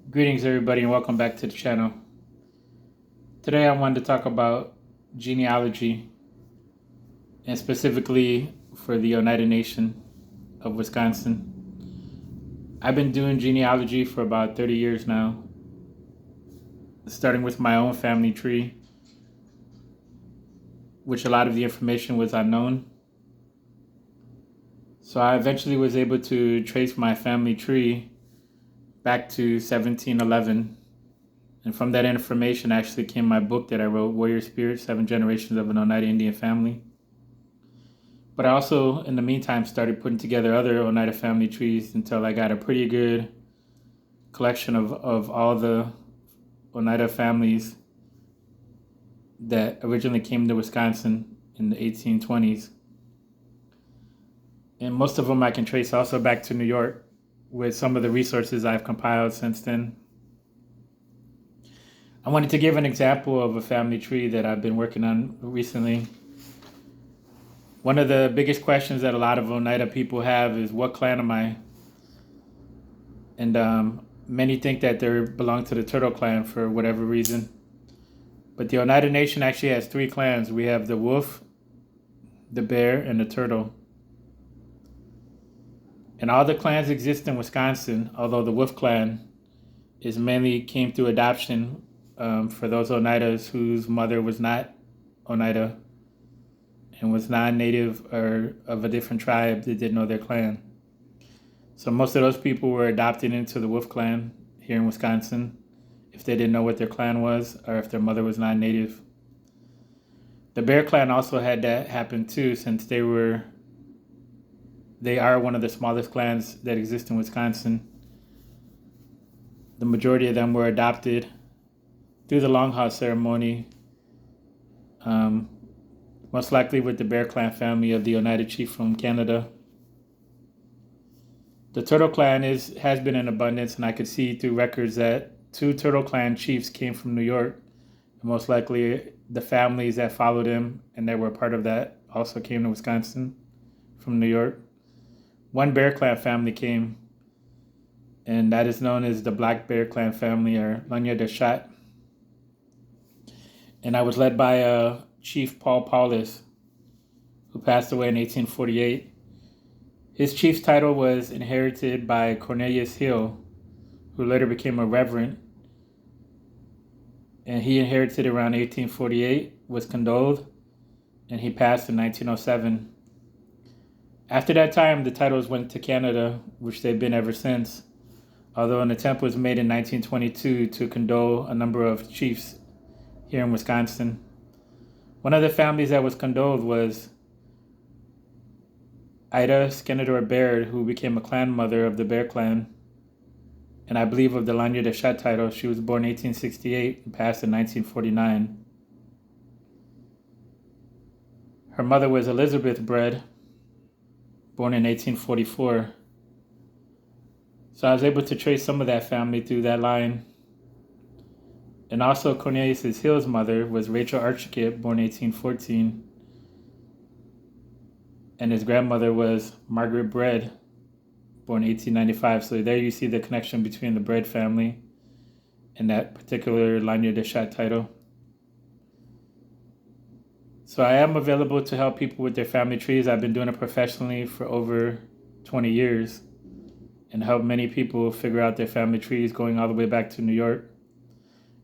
Greetings, everybody, and welcome back to the channel. Today, I wanted to talk about genealogy, and specifically for the Oneida Nation of Wisconsin. I've been doing genealogy for about 30 years now, starting with my own family tree, which a lot of the information was unknown. So I eventually was able to trace my family tree back to 1711. And from that information actually came my book that I wrote, Warrior Spirit, 7 Generations of an Oneida Indian Family. But I also, in the meantime, started putting together other Oneida family trees until I got a pretty good collection of all the Oneida families that originally came to Wisconsin in the 1820s. And most of them I can trace also back to New York with some of the resources I've compiled since then. I wanted to give an example of a family tree that I've been working on recently. One of the biggest questions that a lot of Oneida people have is, what clan am I? And many think that they belong to the Turtle clan for whatever reason. But the Oneida Nation actually has 3 clans. We have the Wolf, the Bear, and the Turtle. And all the clans exist in Wisconsin, although the Wolf clan is mainly came through adoption for those Oneidas whose mother was not Oneida and was non-native or of a different tribe that didn't know their clan. So most of those people were adopted into the Wolf clan here in Wisconsin if they didn't know what their clan was or if their mother was non-native. The Bear clan also had that happen too, since they are one of the smallest clans that exist in Wisconsin. The majority of them were adopted through the Longhouse ceremony, most likely with the Bear clan family of the Oneida chief from Canada. The Turtle clan has been in abundance, and I could see through records that 2 Turtle clan chiefs came from New York. And most likely the families that followed him and that were part of that also came to Wisconsin from New York. 1 Bear clan family came, and that is known as the Black Bear clan family, or Oneida Nation. And I was led by Chief Paul Paulus, who passed away in 1848. His chief's title was inherited by Cornelius Hill, who later became a reverend. And he inherited around 1848, was condoled, and he passed in 1907. After that time, the titles went to Canada, which they've been ever since, although an attempt was made in 1922 to condole a number of chiefs here in Wisconsin. One of the families that was condoled was Ida Skenedor Baird, who became a clan mother of the Bear clan, and I believe of the Oneida Nation title. She was born in 1868 and passed in 1949. Her mother was Elizabeth Baird, born in 1844. So I was able to trace some of that family through that line. And also Cornelius Hill's mother was Rachel Archkip, born 1814. And his grandmother was Margaret Bread, born 1895. So there you see the connection between the Bread family and that particular Oneida Nation title. So I am available to help people with their family trees. I've been doing it professionally for over 20 years and help many people figure out their family trees going all the way back to New York.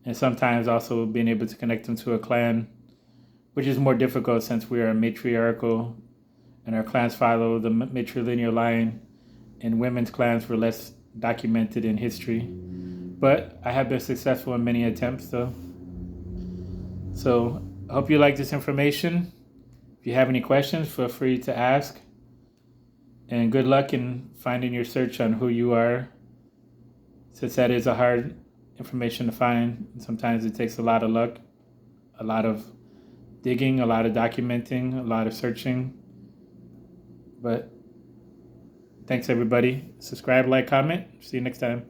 And sometimes also being able to connect them to a clan, which is more difficult since we are matriarchal and our clans follow the matrilineal line, and women's clans were less documented in history. But I have been successful in many attempts though. So I hope you like this information. If you have any questions, feel free to ask. And good luck in finding your search on who you are, since that is a hard information to find. Sometimes it takes a lot of luck, a lot of digging, a lot of documenting, a lot of searching. But thanks everybody. Subscribe, like, comment. See you next time.